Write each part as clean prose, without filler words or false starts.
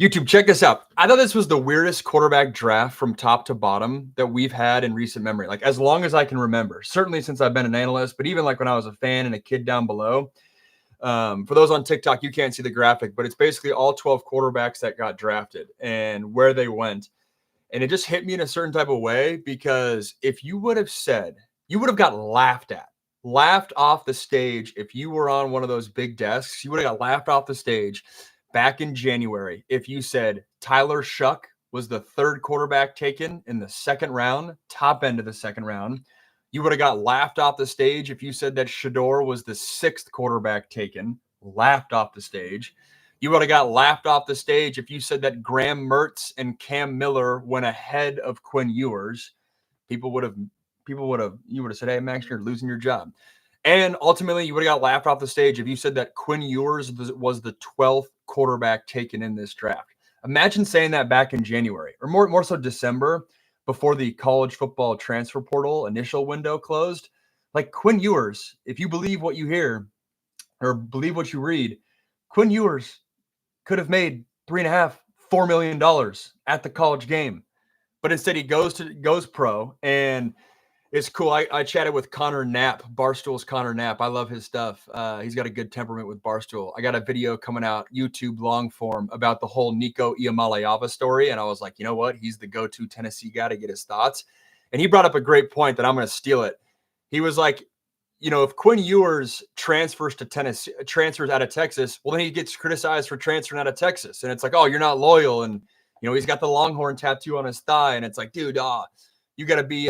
YouTube, check this out. I thought this was the weirdest quarterback draft from top to bottom that we've had in recent memory, like as long as I can remember. Certainly since I've been an analyst, but even like when I was a fan and a kid down below. For those on TikTok, you can't see the graphic, but it's basically all 12 quarterbacks that got drafted and where they went. And it just hit me in a certain type of way because if you would have said, you would have got laughed off the stage if you were on one of those big desks. You would have got laughed off the stage back in January if you said Tyler Shough was the third quarterback taken in the second round, top end of the second round. You would have got laughed off the stage if you said that Shedeur was the sixth quarterback taken, laughed off the stage. You would have got laughed off the stage if you said that Graham Mertz and Cam Miller went ahead of Quinn Ewers. You would have said, hey, Max, you're losing your job. And ultimately, you would have got laughed off the stage if you said that Quinn Ewers was the 12th quarterback taken in this draft. Imagine saying that back in January, or more so December, before the college football transfer portal initial window closed. Like Quinn Ewers, if you believe what you hear or believe what you read, Quinn Ewers could have made $3.5–4 million at the college game. But instead he goes pro, and it's cool. I chatted with Connor Knapp, Barstool's Connor Knapp. I love his stuff. He's got a good temperament with Barstool. I got a video coming out, YouTube long form, about the whole Nico Iamaleava story. And I was like, you know what? He's the go-to Tennessee guy to get his thoughts. And he brought up a great point that I'm going to steal it. He was like, if Quinn Ewers transfers out of Texas, well, then he gets criticized for transferring out of Texas. And it's like, oh, you're not loyal. And, he's got the Longhorn tattoo on his thigh. And it's like, dude, you got to be,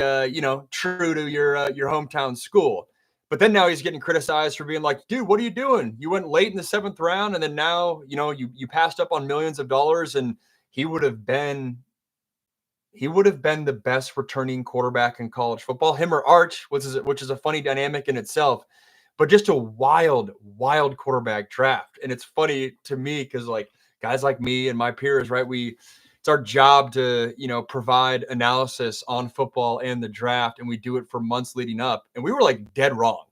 true to your hometown school. But then now he's getting criticized for being like, dude, what are you doing? You went late in the seventh round, and then now, you passed up on millions of dollars, and he would have been the best returning quarterback in college football. Him or Arch, which is a funny dynamic in itself, but just a wild quarterback draft. And it's funny to me because like guys like me and my peers, right? It's our job to, provide analysis on football and the draft. And we do it for months leading up. And we were like dead wrong.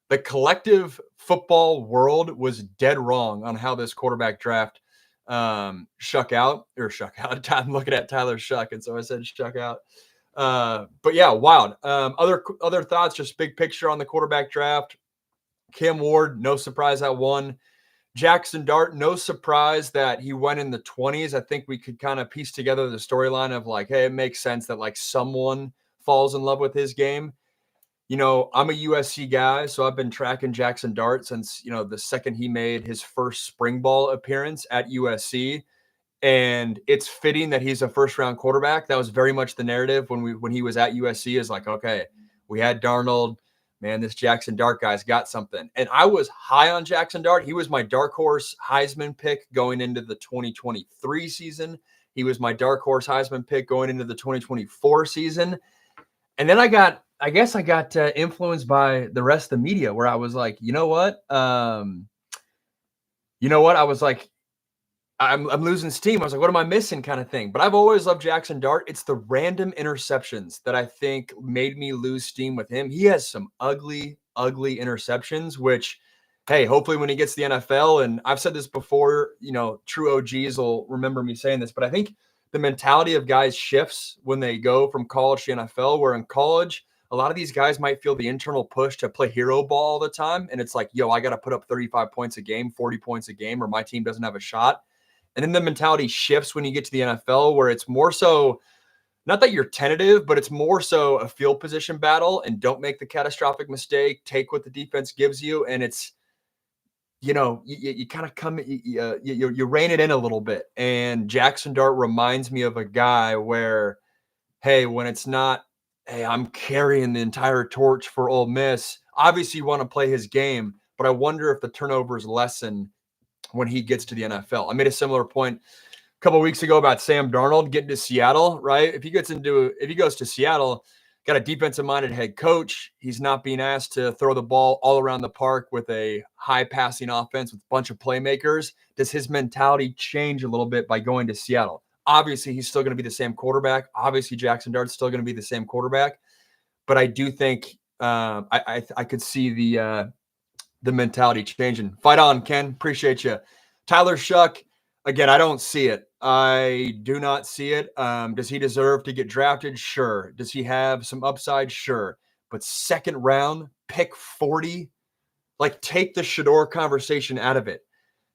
The collective football world was dead wrong on how this quarterback draft shook out. I'm looking at Tyler Shough, and so I said shook out. But yeah, wild. Other thoughts, just big picture on the quarterback draft. Cam Ward, no surprise at 1. Jackson Dart, no surprise that he went in the 20s. I think we could kind of piece together the storyline of like, hey, it makes sense that like someone falls in love with his game. I'm a USC guy, so I've been tracking Jackson Dart since, the second he made his first spring ball appearance at USC. And it's fitting that he's a first-round quarterback. That was very much the narrative when he was at USC, is like, okay, we had Darnold. Man, this Jackson Dart guy's got something. And I was high on Jackson Dart. He was my dark horse Heisman pick going into the 2023 season. He was my dark horse Heisman pick going into the 2024 season. And then I got influenced by the rest of the media, where I was like, you know what? I was like, I'm losing steam. I was like, what am I missing, kind of thing. But I've always loved Jackson Dart. It's the random interceptions that I think made me lose steam with him. He has some ugly interceptions, which, hey, hopefully when he gets to the NFL, and I've said this before, true OGs will remember me saying this, but I think the mentality of guys shifts when they go from college to NFL, where in college, a lot of these guys might feel the internal push to play hero ball all the time. And it's like, I got to put up 35 points a game, 40 points a game, or my team doesn't have a shot. And then the mentality shifts when you get to the NFL, where it's more so, not that you're tentative, but it's more so a field position battle, and don't make the catastrophic mistake, take what the defense gives you. And it's, you kind of you rein it in a little bit. And Jackson Dart reminds me of a guy where, hey, when it's not, hey, I'm carrying the entire torch for Ole Miss, obviously you want to play his game, but I wonder if the turnovers lessen when he gets to the NFL. I made a similar point a couple of weeks ago about Sam Darnold getting to Seattle, right? If he goes to Seattle, got a defensive-minded head coach. He's not being asked to throw the ball all around the park with a high-passing offense with a bunch of playmakers. Does his mentality change a little bit by going to Seattle? Obviously, he's still going to be the same quarterback. Obviously, Jackson Dart's still going to be the same quarterback. But I do think I could see the mentality changing. Fight on, Ken. Appreciate you. Tyler Shough, again, I don't see it. I do not see it. Does he deserve to get drafted? Sure. Does he have some upside? Sure. But second round, pick 40, like take the Shedeur conversation out of it.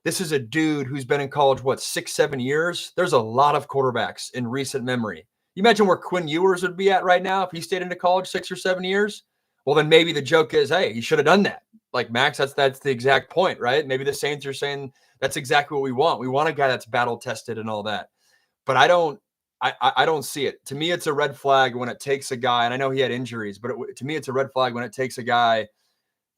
This is a dude who's been in college, what, 6-7 years? There's a lot of quarterbacks in recent memory. You imagine where Quinn Ewers would be at right now if he stayed into college 6 or 7 years? Well, then maybe the joke is, hey, he should have done that. Like Max, that's the exact point, right? Maybe the Saints are saying that's exactly what we want. We want a guy that's battle tested and all that. But I don't see it. To me, it's a red flag when it takes a guy, and I know he had injuries, but to me, it's a red flag when it takes a guy,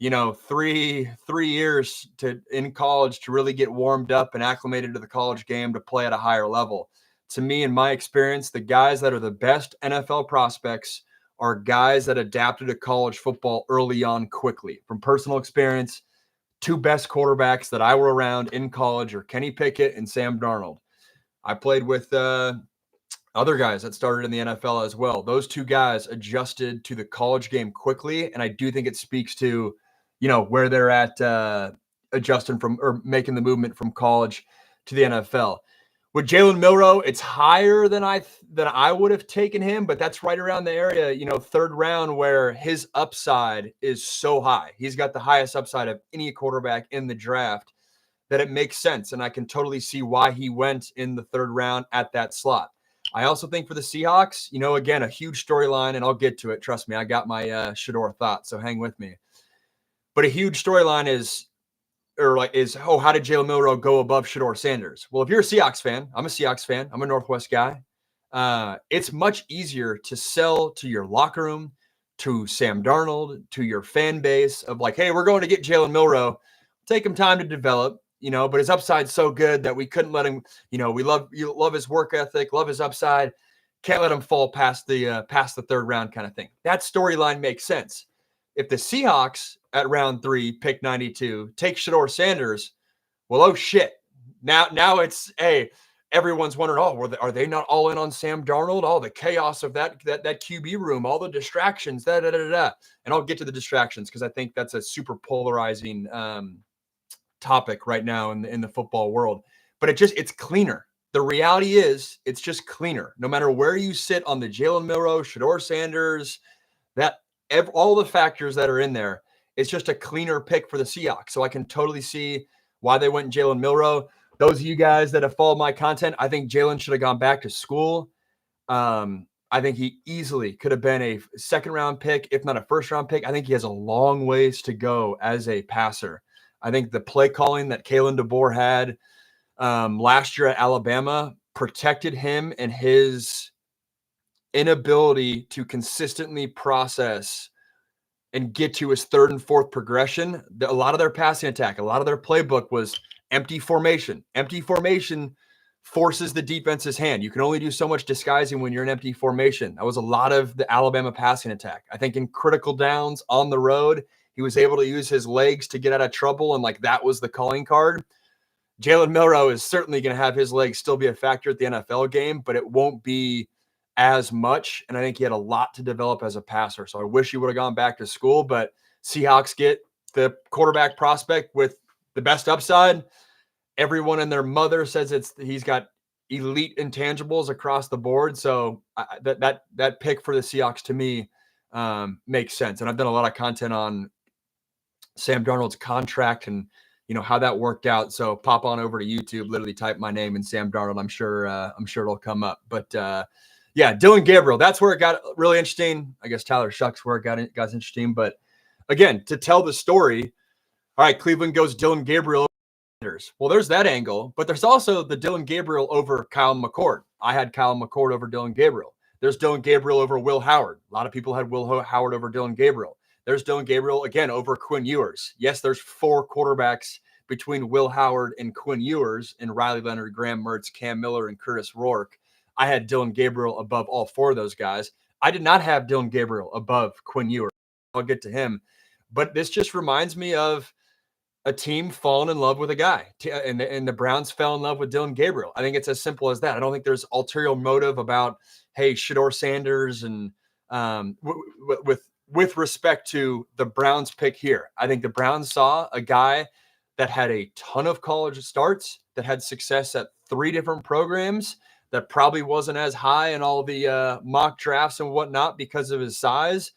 3 years in college to really get warmed up and acclimated to the college game to play at a higher level. To me, in my experience, the guys that are the best NFL prospects are guys that adapted to college football early on quickly. From personal experience, two best quarterbacks that I were around in college are Kenny Pickett and Sam Darnold. I played with other guys that started in the NFL as well. Those two guys adjusted to the college game quickly, and I do think it speaks to, where they're at adjusting from or making the movement from college to the NFL. With Jalen Milroe, it's higher than I would have taken him, but that's right around the area, third round, where his upside is so high. He's got the highest upside of any quarterback in the draft that it makes sense, and I can totally see why he went in the third round at that slot. I also think for the Seahawks, again, a huge storyline, and I'll get to it. Trust me, I got my Shedeur thoughts, so hang with me. But a huge storyline is, how did Jalen Milroe go above Shedeur Sanders? Well, if you're a Seahawks fan, I'm a Seahawks fan. I'm a Northwest guy. It's much easier to sell to your locker room, to Sam Darnold, to your fan base of like, hey, we're going to get Jalen Milroe. Take him time to develop, but his upside's so good that we couldn't let him, we love his work ethic, love his upside. Can't let him fall past the third round kind of thing. That storyline makes sense. If the Seahawks at round 3, pick 92, take Shedeur Sanders, well, oh shit. Now it's, hey, everyone's wondering, are they not all in on Sam Darnold? Oh, the chaos of that QB room, all the distractions, And I'll get to the distractions because I think that's a super polarizing topic right now in the football world. But it's cleaner. The reality is it's just cleaner. No matter where you sit on the Jalen Milroe, Shedeur Sanders, all the factors that are in there, it's just a cleaner pick for the Seahawks. So I can totally see why they went Jalen Milroe. Those of you guys that have followed my content, I think Jalen should have gone back to school. I think he easily could have been a second-round pick, if not a first-round pick. I think he has a long ways to go as a passer. I think the play calling that Kalen DeBoer had last year at Alabama protected him and his inability to consistently process and get to his third and fourth progression. A lot of their passing attack, a lot of their playbook was empty formation. Empty formation forces the defense's hand. You can only do so much disguising when you're in empty formation. That was a lot of the Alabama passing attack. I think in critical downs on the road, he was able to use his legs to get out of trouble, and that was the calling card. Jalen Milroe is certainly going to have his legs still be a factor at the NFL game, but it won't be as much, and I think he had a lot to develop as a passer. So I wish he would have gone back to school, but Seahawks get the quarterback prospect with the best upside. Everyone and their mother says he's got elite intangibles across the board. So that pick for the Seahawks to me makes sense. And I've done a lot of content on Sam Darnold's contract and how that worked out. So pop on over to YouTube, literally type my name and Sam Darnold. I'm sure it'll come up. But yeah, Dylan Gabriel, that's where it got really interesting. I guess Tyler Shuck's where it got interesting. But again, to tell the story, all right, Cleveland goes Dylan Gabriel. Well, there's that angle, but there's also the Dylan Gabriel over Kyle McCord. I had Kyle McCord over Dylan Gabriel. There's Dylan Gabriel over Will Howard. A lot of people had Will Howard over Dylan Gabriel. There's Dylan Gabriel, again, over Quinn Ewers. Yes, there's 4 quarterbacks between Will Howard and Quinn Ewers and Riley Leonard, Graham Mertz, Cam Miller, and Curtis Rourke. I had Dylan Gabriel above all 4 of those guys. I did not have Dylan Gabriel above Quinn Ewers. I'll get to him. But this just reminds me of a team falling in love with a guy, and the Browns fell in love with Dylan Gabriel. I think it's as simple as that. I don't think there's ulterior motive about, hey, Shedeur Sanders and with respect to the Browns pick here. I think the Browns saw a guy that had a ton of college starts, that had success at 3 different programs that probably wasn't as high in all the mock drafts and whatnot because of his size.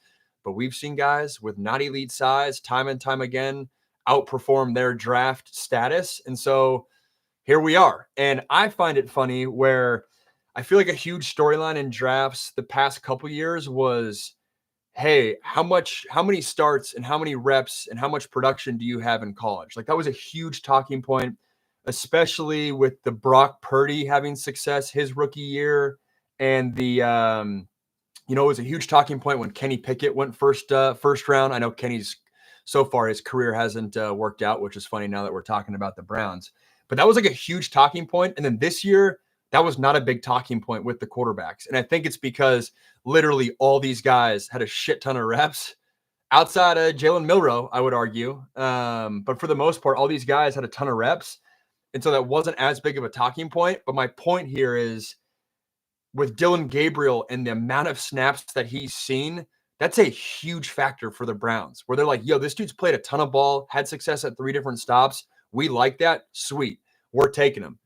But we've seen guys with not elite size time and time again outperform their draft status. And so here we are. And I find it funny where I feel like a huge storyline in drafts the past couple years was, hey, how many starts and how many reps and how much production do you have in college? Like that was a huge talking point, especially with the Brock Purdy having success his rookie year. And it was a huge talking point when Kenny Pickett went first round. I know Kenny's so far his career hasn't worked out, which is funny now that we're talking about the Browns. But that was like a huge talking point. And then this year, that was not a big talking point with the quarterbacks. And I think it's because literally all these guys had a shit ton of reps outside of Jalen Milroe, I would argue. But for the most part, all these guys had a ton of reps. And so that wasn't as big of a talking point. But my point here is with Dylan Gabriel and the amount of snaps that he's seen, that's a huge factor for the Browns where they're like, yo, this dude's played a ton of ball, had success at 3 different stops. We like that. Sweet. We're taking him.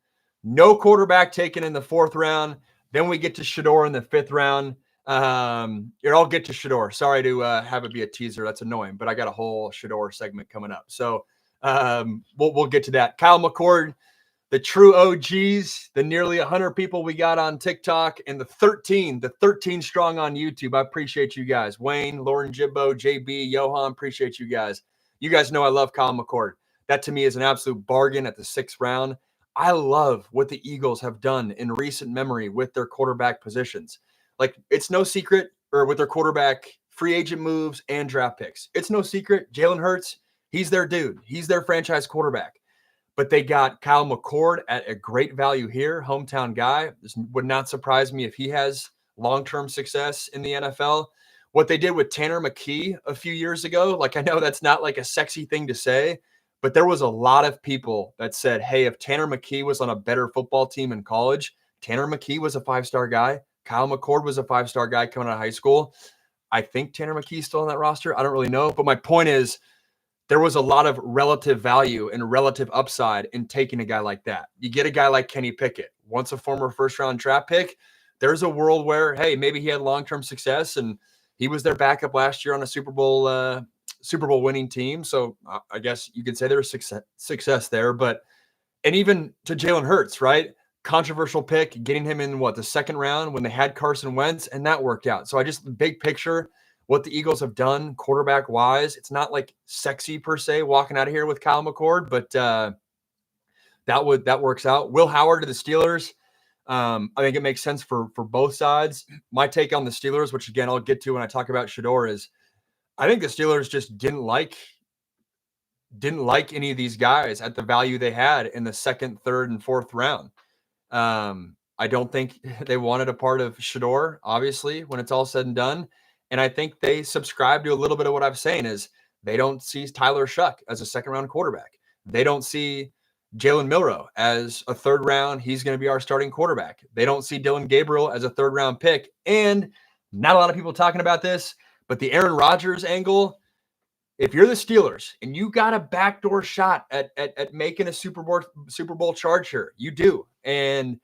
No quarterback taken in the 4th round. Then we get to Shedeur in the 5th round. I'll get to Shedeur. Sorry to have it be a teaser. That's annoying, but I got a whole Shedeur segment coming up. So we'll get to that. Kyle McCord, the true OGs, the nearly 100 people we got on TikTok, and the 13 strong on YouTube. I appreciate you guys. Wayne, Lauren Jibbo, JB, Johan, appreciate you guys. You guys know I love Kyle McCord. That to me is an absolute bargain at the 6th round. I love what the Eagles have done in recent memory with their quarterback positions. Like, it's no secret, or with their quarterback free agent moves and draft picks. It's no secret. Jalen Hurts, he's their dude. He's their franchise quarterback. But they got Kyle McCord at a great value here, hometown guy. This would not surprise me if he has long-term success in the NFL. What they did with Tanner McKee a few years ago, like I know that's not like a sexy thing to say, but there was a lot of people that said, hey, if Tanner McKee was on a better football team in college, Tanner McKee was a 5-star guy. Kyle McCord was a 5-star guy coming out of high school. I think Tanner McKee's still on that roster. I don't really know. But my point is, there was a lot of relative value and relative upside in taking a guy like that. You get a guy like Kenny Pickett, once a former first-round draft pick. There's a world where, hey, maybe he had long-term success and he was their backup last year on a Super Bowl winning team. So I guess you could say there was success there. And even to Jalen Hurts, right? Controversial pick, getting him in the 2nd round when they had Carson Wentz, and that worked out. So big picture, what the Eagles have done quarterback wise, it's not like sexy per se walking out of here with Kyle McCord, but that works out. Will Howard to the Steelers. I think it makes sense for both sides. My take on the Steelers, which again, I'll get to when I talk about Shedeur, is I think the Steelers just didn't like any of these guys at the value they had in the 2nd, 3rd, and 4th round. I don't think they wanted a part of Shedeur, obviously, when it's all said and done. And I think they subscribe to a little bit of what I'm saying is they don't see Tyler Shough as a 2nd-round quarterback. They don't see Jalen Milroe as a 3rd round. He's going to be our starting quarterback. They don't see Dylan Gabriel as a 3rd-round pick. And not a lot of people talking about this, but the Aaron Rodgers angle, if you're the Steelers and you got a backdoor shot at making a Super Bowl charge here, you do. And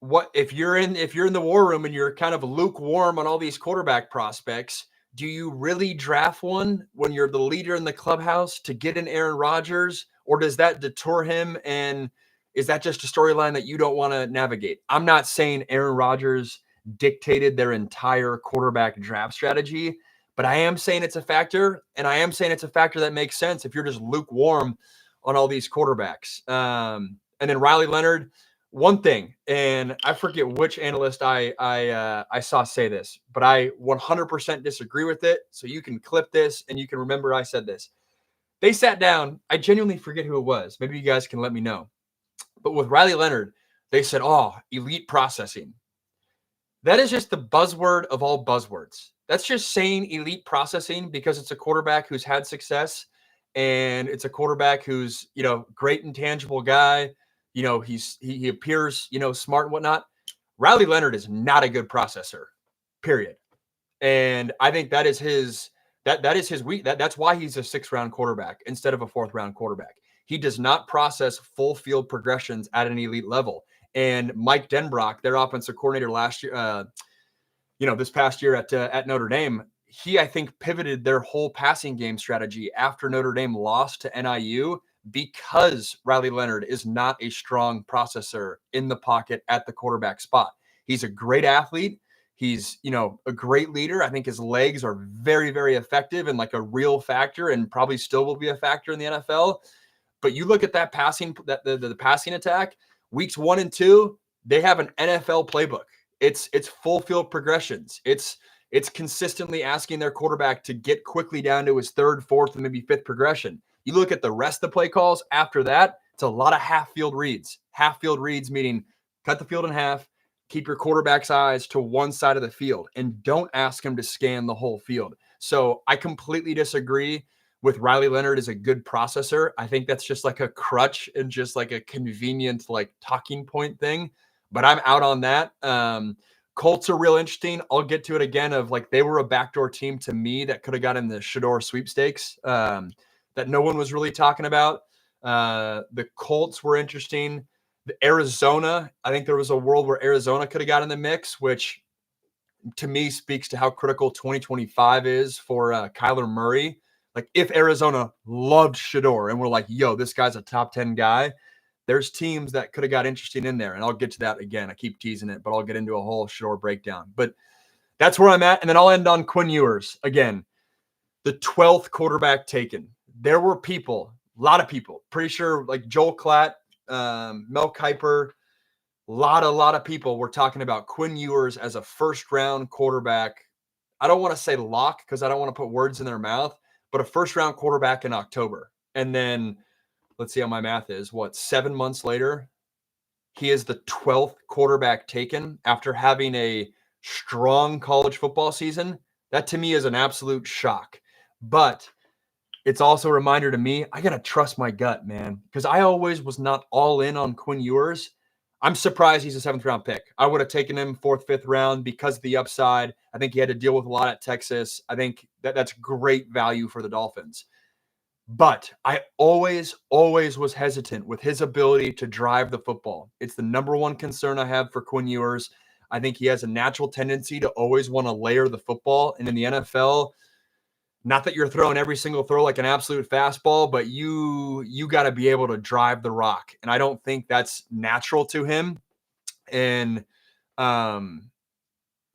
what if you're in the war room and you're kind of lukewarm on all these quarterback prospects, do you really draft one when you're the leader in the clubhouse to get an Aaron Rodgers, or does that deter him? And is that just a storyline that you don't want to navigate? I'm not saying Aaron Rodgers dictated their entire quarterback draft strategy, but I am saying it's a factor, and I am saying it's a factor that makes sense if you're just lukewarm on all these quarterbacks. And then Riley Leonard, one thing, and I forget which analyst I saw say this, but I 100% disagree with it. So you can clip this and you can remember I said this. They sat down. I genuinely forget who it was. Maybe you guys can let me know. But with Riley Leonard, they said, elite processing. That is just the buzzword of all buzzwords. That's just saying elite processing because it's a quarterback who's had success, and it's a quarterback who's, great intangible guy. He appears, smart and whatnot. Riley Leonard is not a good processor, period. And I think that is his weak. That's why he's a 6th-round quarterback instead of a 4th-round quarterback. He does not process full field progressions at an elite level. And Mike Denbrock, their offensive coordinator last year, this past year at Notre Dame, he, I think, pivoted their whole passing game strategy after Notre Dame lost to NIU because Riley Leonard is not a strong processor in the pocket at the quarterback spot. He's a great athlete. He's, a great leader. I think his legs are very, very effective and like a real factor, and probably still will be a factor in the NFL. But you look at that passing, the passing attack, weeks 1 and 2, they have an NFL playbook. It's full field progressions. It's consistently asking their quarterback to get quickly down to his 3rd, 4th, and maybe 5th progression. You look at the rest of the play calls after that, it's a lot of half field reads. Half field reads meaning cut the field in half, keep your quarterback's eyes to one side of the field, and don't ask him to scan the whole field. So I completely disagree with Riley Leonard as a good processor. I think that's just like a crutch and just like a convenient like talking point thing. But I'm out on that. Colts are real interesting. I'll get to it again of like they were a backdoor team to me that could have gotten the Shedeur sweepstakes that no one was really talking about. The Colts were interesting. The Arizona, I think there was a world where Arizona could have got in the mix, which to me speaks to how critical 2025 is for Kyler Murray. Like if Arizona loved Shedeur and we're like, yo, this guy's a top 10 guy, there's teams that could have got interesting in there. And I'll get to that again. I keep teasing it, but I'll get into a whole Shedeur breakdown. But that's where I'm at. And then I'll end on Quinn Ewers. Again, the 12th quarterback taken. There were people, a lot of people, pretty sure like Joel Klatt, Mel Kiper, a lot of people were talking about Quinn Ewers as a first-round quarterback. I don't want to say lock because I don't want to put words in their mouth, but a first-round quarterback in October. And then let's see how my math is. 7 months later, he is the 12th quarterback taken after having a strong college football season. That to me is an absolute shock. But it's also a reminder to me, I got to trust my gut, man, because I always was not all in on Quinn Ewers. I'm surprised he's a 7th round pick. I would have taken him 4th, 5th round because of the upside. I think he had to deal with a lot at Texas. I think that's great value for the Dolphins. But I always was hesitant with his ability to drive the football. It's the number one concern I have for Quinn Ewers. I think he has a natural tendency to always want to layer the football. And in the NFL, not that you're throwing every single throw like an absolute fastball, but you got to be able to drive the rock. And I don't think that's natural to him. And I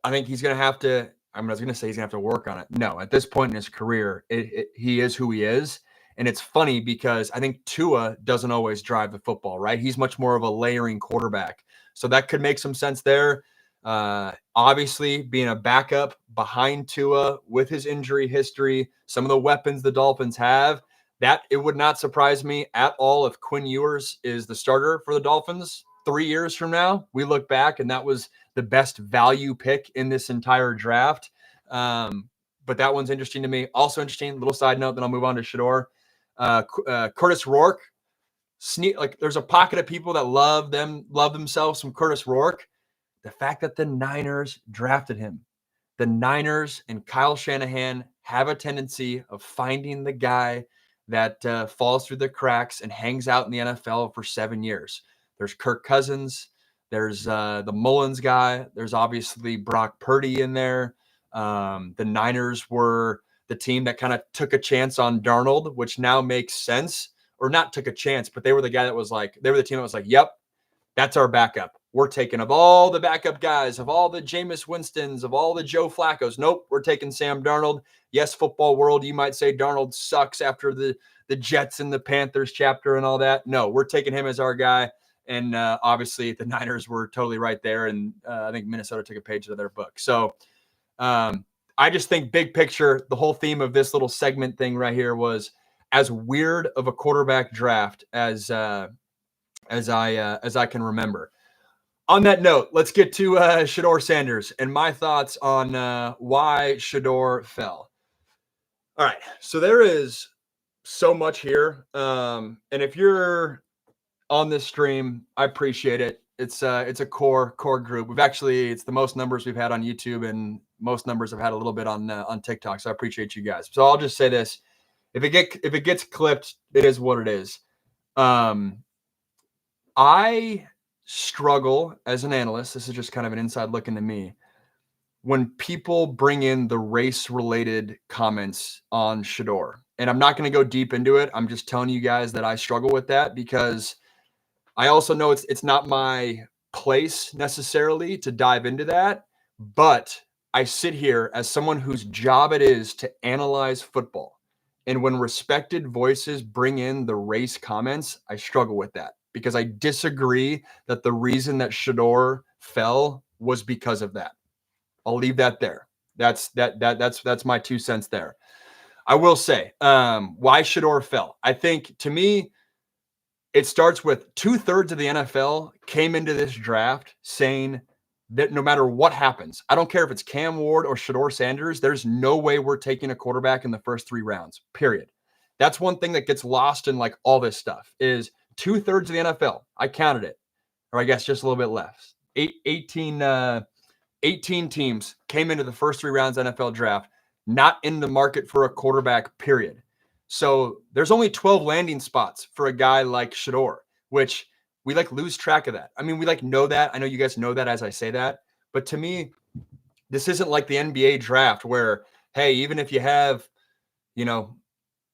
think he's going to have to, I was going to say he's going to have to work on it. No, at this point in his career, he is who he is. And it's funny because I think Tua doesn't always drive the football, right? He's much more of a layering quarterback. So that could make some sense there. Obviously, being a backup behind Tua with his injury history, some of the weapons the Dolphins have, that it would not surprise me at all if Quinn Ewers is the starter for the Dolphins 3 years from now. We look back and that was the best value pick in this entire draft. But that one's interesting to me. Also interesting, little side note, then I'll move on to Shedeur. Curtis Rourke, there's a pocket of people that love themselves some Curtis Rourke. The fact that the Niners drafted him, the Niners and Kyle Shanahan have a tendency of finding the guy that falls through the cracks and hangs out in the NFL for 7 years. There's Kirk Cousins. There's the Mullins guy. There's obviously Brock Purdy in there. The Niners were the team that kind of took a chance on Darnold, which now makes sense. Or not took a chance, but they were the guy that was like, they were the team that was like, yep, that's our backup. We're taking of all the backup guys, of all the Jameis Winstons, of all the Joe Flaccos. Nope, we're taking Sam Darnold. Yes, football world, you might say Darnold sucks after the Jets and the Panthers chapter and all that. No, we're taking him as our guy. And obviously the Niners were totally right there. And I think Minnesota took a page out of their book. So I just think big picture, the whole theme of this little segment thing right here was as weird of a quarterback draft as I can remember. On that note, let's get to Shedeur Sanders and my thoughts on why Shedeur fell. All right, so there is so much here, and if you're on this stream, I appreciate it. It's a core group. It's the most numbers we've had on YouTube, and most numbers I've had a little bit on TikTok. So I appreciate you guys. So I'll just say this: if it gets clipped, it is what it is. I struggle as an analyst. This is just kind of an inside look into me. When people bring in the race-related comments on Shedeur, and I'm not going to go deep into it. I'm just telling you guys that I struggle with that because I also know it's not my place necessarily to dive into that, but I sit here as someone whose job it is to analyze football. And when respected voices bring in the race comments, I struggle with that because I disagree that the reason that Shedeur fell was because of that. I'll leave that there. That's my 2 cents there. I will say, why Shedeur fell. I think to me, it starts with 2/3 of the NFL came into this draft saying that no matter what happens, I don't care if it's Cam Ward or Shedeur Sanders, there's no way we're taking a quarterback in the first 3 rounds, period. That's one thing that gets lost in like all this stuff is 2/3 of the NFL. I counted it, or I guess just a little bit less. 18 teams came into the first 3 rounds NFL draft, not in the market for a quarterback, period. So there's only 12 landing spots for a guy like Shedeur, which we like lose track of that. I mean, we like know that. I know you guys know that as I say that. But to me, this isn't like the NBA draft where, hey, even if you have,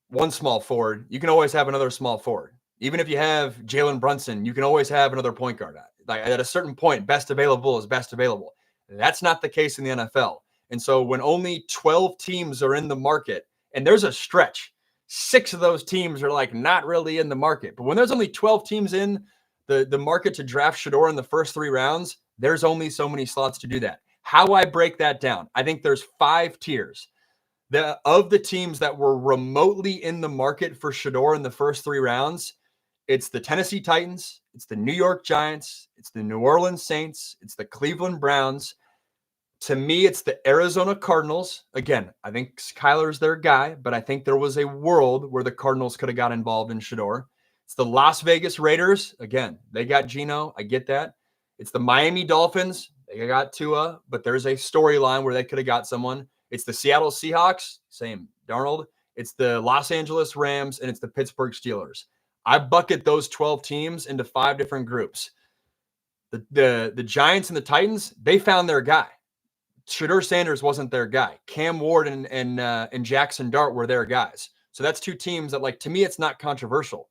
one small forward, you can always have another small forward. Even if you have Jalen Brunson, you can always have another point guard. Like at a certain point, best available is best available. That's not the case in the NFL. And so when only 12 teams are in the market, and there's a stretch, 6 of those teams are like not really in the market. But when there's only 12 teams in the market to draft Shedeur in the first 3 rounds, there's only so many slots to do that. How I break that down, I think there's 5 tiers. Of the teams that were remotely in the market for Shedeur in the first 3 rounds, it's the Tennessee Titans, it's the New York Giants, it's the New Orleans Saints, it's the Cleveland Browns. To me, it's the Arizona Cardinals. Again, I think Kyler's their guy, but I think there was a world where the Cardinals could have got involved in Shedeur. It's the Las Vegas Raiders. Again, they got Geno. I get that. It's the Miami Dolphins. They got Tua, but there's a storyline where they could have got someone. It's the Seattle Seahawks. Same, Darnold. It's the Los Angeles Rams, and it's the Pittsburgh Steelers. I bucket those 12 teams into 5 different groups. The Giants and the Titans, they found their guy. Shedeur Sanders wasn't their guy. Cam Ward and Jackson Dart were their guys. So that's 2 teams that, like, to me, it's not controversial.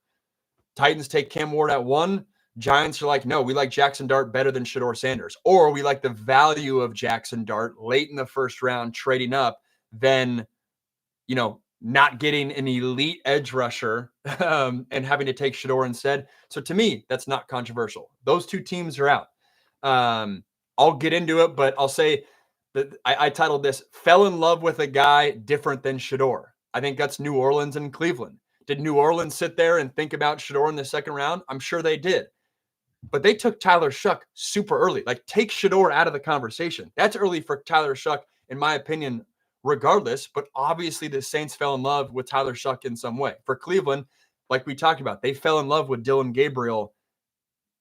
Titans take Cam Ward at 1. Giants are like, no, we like Jackson Dart better than Shedeur Sanders. Or we like the value of Jackson Dart late in the first round, trading up, than, not getting an elite edge rusher and having to take Shedeur instead. So to me, that's not controversial. Those 2 teams are out. I'll get into it, but I'll say that I titled this, Fell in Love with a Guy Different Than Shedeur. I think that's New Orleans and Cleveland. Did New Orleans sit there and think about Shedeur in the second round? I'm sure they did. But they took Tyler Shough super early. Like, take Shedeur out of the conversation. That's early for Tyler Shough, in my opinion, regardless. But obviously the Saints fell in love with Tyler Shough in some way. For Cleveland, like we talked about, they fell in love with Dylan Gabriel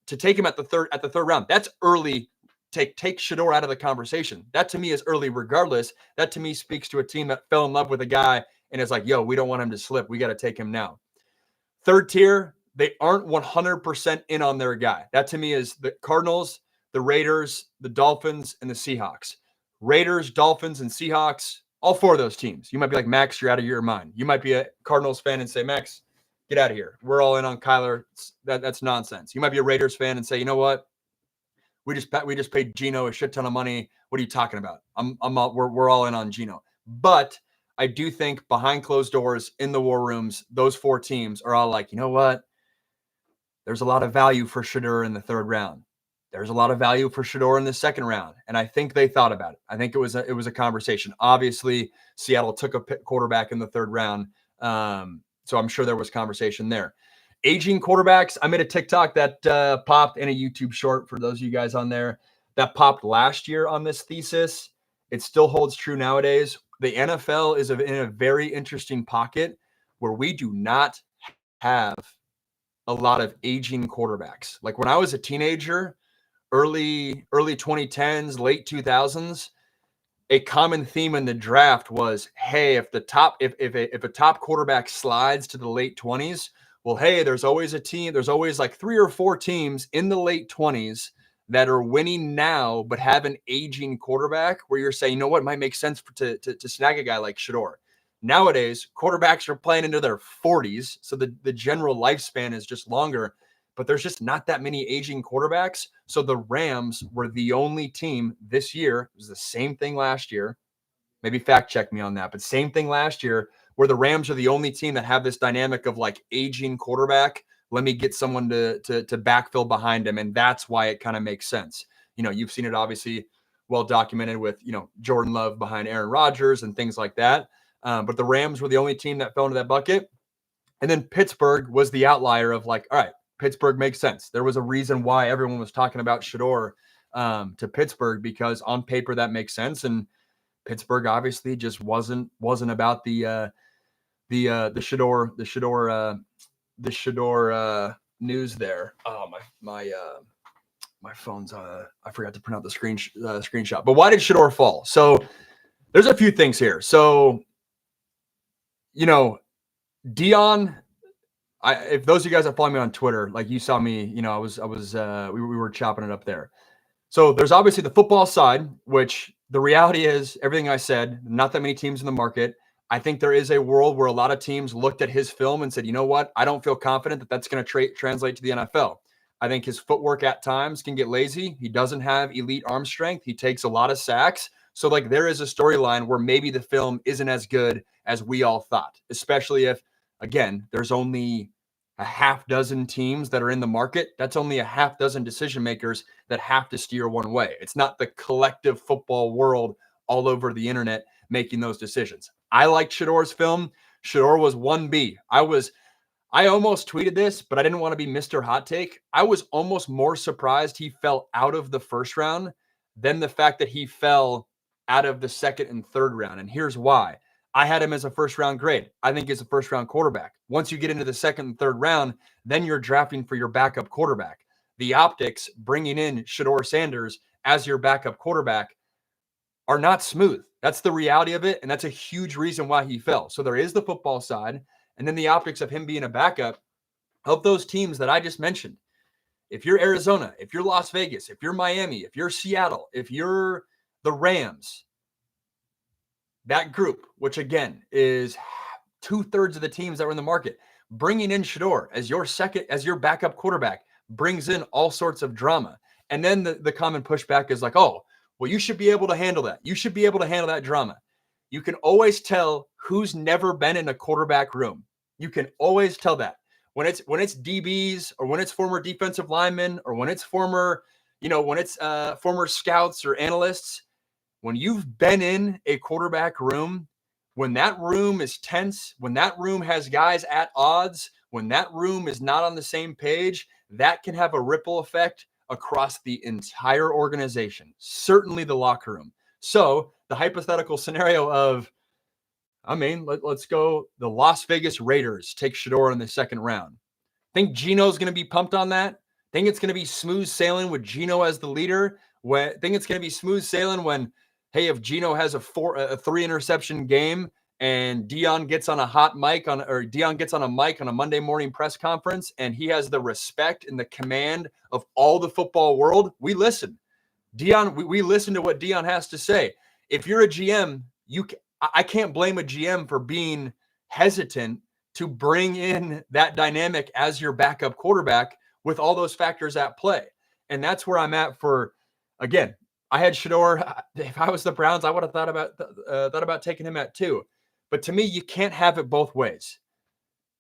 to take him at the third round. That's early. Take Shedeur out of the conversation. That to me is early regardless. That to me speaks to a team that fell in love with a guy and is like, yo, we don't want him to slip. We got to take him now. Third tier, they aren't 100% in on their guy. That to me is the Cardinals, the Raiders, the Dolphins, and the Seahawks. Raiders, Dolphins, and Seahawks, all 4 of those teams. You might be like, Max, you're out of your mind. You might be a Cardinals fan and say, Max, get out of here. We're all in on Kyler. That's nonsense. You might be a Raiders fan and say, you know what? We just paid Geno a shit ton of money. What are you talking about? We're all in on Geno. But I do think behind closed doors in the war rooms, those 4 teams are all like, you know what? There's a lot of value for Shedeur in the 3rd round. There's a lot of value for Shedeur in the 2nd round. And I think they thought about it. I think it was a conversation. Obviously, Seattle took a quarterback in the 3rd round. So I'm sure there was conversation there. Aging quarterbacks. I made a TikTok that popped in a YouTube short for those of you guys on there that popped last year on this thesis. It still holds true nowadays. The NFL is in a very interesting pocket where we do not have a lot of aging quarterbacks. Like when I was a teenager, early 2010s, late 2000s, a common theme in the draft was, hey, if a top quarterback slides to the late 20s, well, hey, there's always a team. There's always like 3 or 4 teams in the late 20s that are winning now, but have an aging quarterback where you're saying, you know what, it might make sense to snag a guy like Shedeur. Nowadays, quarterbacks are playing into their 40s, so the general lifespan is just longer, but there's just not that many aging quarterbacks. So the Rams were the only team this year. It was the same thing last year. Maybe fact check me on that, but same thing last year, where the Rams are the only team that have this dynamic of like aging quarterback. Let me get someone to backfill behind him, and that's why it kind of makes sense. You know, you've seen it obviously well documented with, you know, Jordan Love behind Aaron Rodgers and things like that. But the Rams were the only team that fell into that bucket. And then Pittsburgh was the outlier of like, all right, Pittsburgh makes sense. There was a reason why everyone was talking about Shedeur to Pittsburgh, because on paper that makes sense. And Pittsburgh obviously just wasn't about the Shedeur news there. Oh, my phone's I forgot to print out the screenshot. But why did Shedeur fall? So there's a few things here. So, you know, Dion, if those of you guys that follow me on Twitter, like you saw me, you know, we were chopping it up there. So there's obviously the football side, which the reality is everything I said, not that many teams in the market. I think there is a world where a lot of teams looked at his film and said, you know what? I don't feel confident that that's going to translate to the NFL. I think his footwork at times can get lazy. He doesn't have elite arm strength. He takes a lot of sacks. So like there is a storyline where maybe the film isn't as good as we all thought, especially if, again, there's only a half dozen teams that are in the market. That's only a half dozen decision makers that have to steer one way. It's not the collective football world all over the internet making those decisions. I liked Shedeur's film. Shedeur was 1B. I almost tweeted this, but I didn't want to be Mr. Hot Take. I was almost more surprised he fell out of the first round than the fact that he fell out of the second and third round. And here's why. I had him as a first round grade. I think he's a first round quarterback. Once you get into the second and third round, then you're drafting for your backup quarterback. The optics bringing in Shedeur Sanders as your backup quarterback are not smooth. That's the reality of it. And that's a huge reason why he fell. So there is the football side. And then the optics of him being a backup of those teams that I just mentioned. If you're Arizona, if you're Las Vegas, if you're Miami, if you're Seattle, if you're the Rams, that group, which again is 2/3 of the teams that were in the market, bringing in Shedeur as your backup quarterback brings in all sorts of drama. And then the common pushback is like, oh, well, you should be able to handle that. You should be able to handle that drama. You can always tell who's never been in a quarterback room. You can always tell that. When it's DBs or when it's former defensive linemen or when it's former scouts or analysts, when you've been in a quarterback room, when that room is tense, when that room has guys at odds, when that room is not on the same page, that can have a ripple effect across the entire organization, certainly the locker room. So the hypothetical scenario of, let's go the Las Vegas Raiders take Shedeur in the second round. Think Gino's going to be pumped on that? Think it's going to be smooth sailing with Gino as the leader? Think it's going to be smooth sailing when, hey, if Gino has a 3 interception game and Dion gets on a mic on a Monday morning press conference and he has the respect and the command of all the football world, we listen. We listen to what Dion has to say. If you're a GM, I can't blame a GM for being hesitant to bring in that dynamic as your backup quarterback with all those factors at play. And that's where I'm at for, again, I had Shedeur. If I was the Browns, I would have thought about taking him at 2. But to me, you can't have it both ways.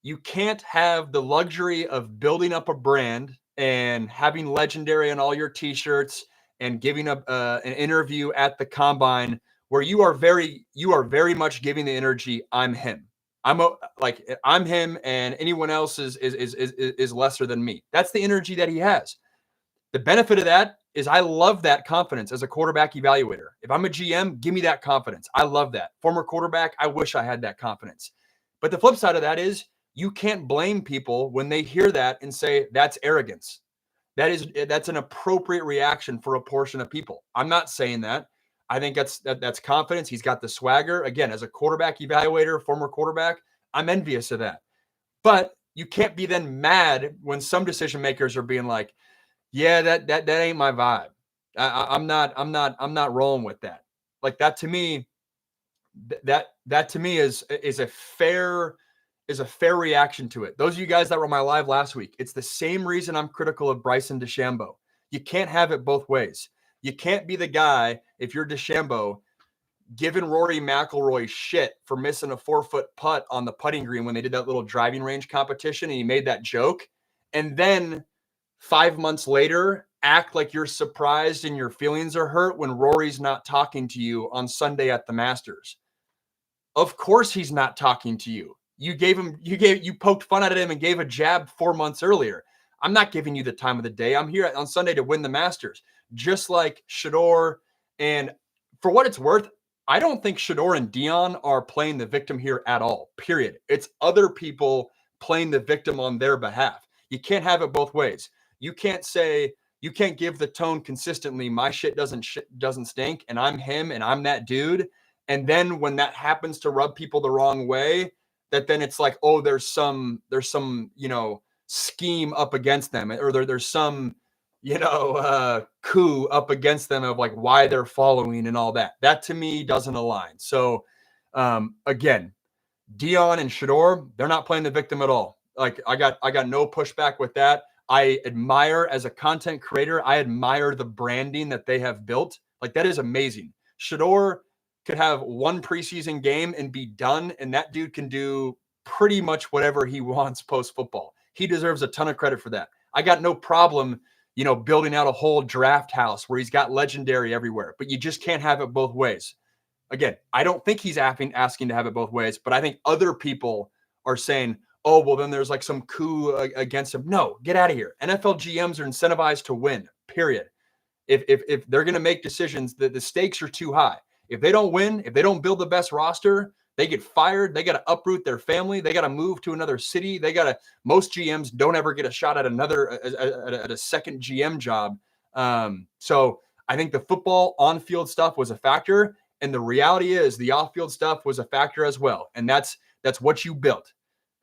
You can't have the luxury of building up a brand and having legendary on all your T-shirts and giving up an interview at the combine where you are very much giving the energy. I'm him. I'm him, and anyone else is lesser than me. That's the energy that he has. The benefit of that is I love that confidence as a quarterback evaluator. If I'm a GM, give me that confidence. I love that. Former quarterback, I wish I had that confidence. But the flip side of that is you can't blame people when they hear that and say that's arrogance. That's an appropriate reaction for a portion of people. I'm not saying that. I think that's confidence. He's got the swagger. Again, as a quarterback evaluator, former quarterback, I'm envious of that. But you can't be then mad when some decision makers are being like, yeah, that ain't my vibe. I'm not rolling with that. Like that to me, that to me is a fair reaction to it. Those of you guys that were on my live last week, it's the same reason I'm critical of Bryson DeChambeau. You can't have it both ways. You can't be the guy, if you're DeChambeau, giving Rory McIlroy shit for missing a 4-foot putt on the putting green when they did that little driving range competition and he made that joke. And then 5 months later, act like you're surprised and your feelings are hurt when Rory's not talking to you on Sunday at the Masters. Of course he's not talking to you. You poked fun at him and gave a jab 4 months earlier. I'm not giving you the time of the day. I'm here on Sunday to win the Masters. Just like Shedeur. And for what it's worth, I don't think Shedeur and Dion are playing the victim here at all, period. It's other people playing the victim on their behalf. You can't have it both ways. You can't give the tone consistently, my shit doesn't stink, and I'm him, and I'm that dude. And then when that happens to rub people the wrong way, that then it's like, oh, there's some, scheme up against them, or there's some, coup up against them of like why they're following and all that. That to me doesn't align. So again, Dion and Shedeur, they're not playing the victim at all. Like I got no pushback with that. I admire, as a content creator, I admire the branding that they have built. Like that is amazing. Shedeur could have one preseason game and be done, and that dude can do pretty much whatever he wants post football. He deserves a ton of credit for that. I got no problem, building out a whole draft house where he's got legendary everywhere, but you just can't have it both ways. Again, I don't think he's asking to have it both ways, but I think other people are saying, oh, well, then there's like some coup against him. No, get out of here. NFL GMs are incentivized to win, period. If they're going to make decisions, the stakes are too high. If they don't win, if they don't build the best roster, they get fired. They got to uproot their family. They got to move to another city. Most GMs don't ever get a shot at a second GM job. So I think the football on-field stuff was a factor. And the reality is the off-field stuff was a factor as well. And that's what you built.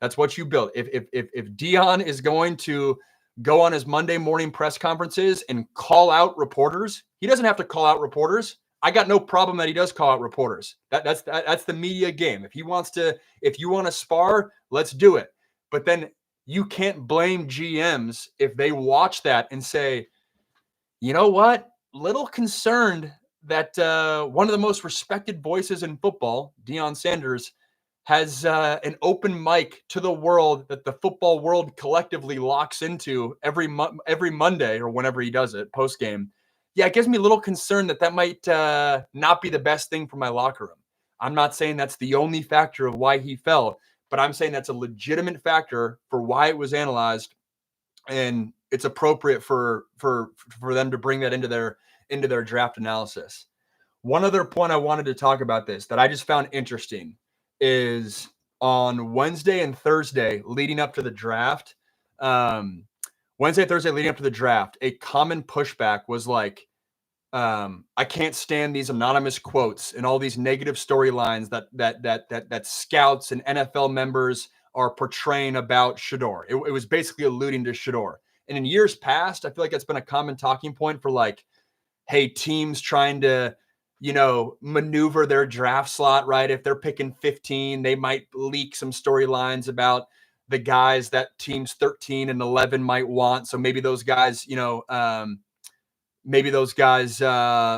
That's what you built. If Dion is going to go on his Monday morning press conferences and call out reporters, he doesn't have to call out reporters. I got no problem that he does call out reporters. That's the media game. If you want to spar, let's do it. But then you can't blame GMs if they watch that and say, you know what? Little concerned that one of the most respected voices in football, Shedeur Sanders, has an open mic to the world that the football world collectively locks into every Monday or whenever he does it post game. Yeah, it gives me a little concern that might not be the best thing for my locker room. I'm not saying that's the only factor of why he fell, but I'm saying that's a legitimate factor for why it was analyzed, and it's appropriate for them to bring that into their draft analysis. One other point I wanted to talk about this that I just found interesting is on Wednesday and Thursday leading up to the draft. Thursday leading up to the draft, a common pushback was like, I can't stand these anonymous quotes and all these negative storylines that scouts and NFL members are portraying about Shedeur. It was basically alluding to Shedeur. And in years past, I feel like that's been a common talking point for like, hey, teams trying to, maneuver their draft slot, right? If they're picking 15, they might leak some storylines about the guys that teams 13 and 11 might want. So maybe those guys,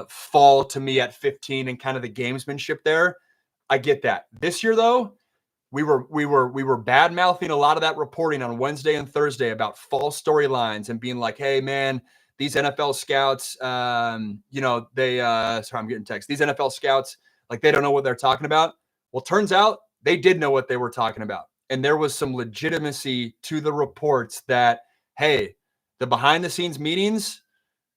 fall to me at 15 and kind of the gamesmanship there. I get that. This year, though, we were bad mouthing a lot of that reporting on Wednesday and Thursday about false storylines and being like, hey, man, these NFL scouts, sorry, I'm getting text. These NFL scouts, like, they don't know what they're talking about. Well, turns out they did know what they were talking about. And there was some legitimacy to the reports that, hey, the behind the scenes meetings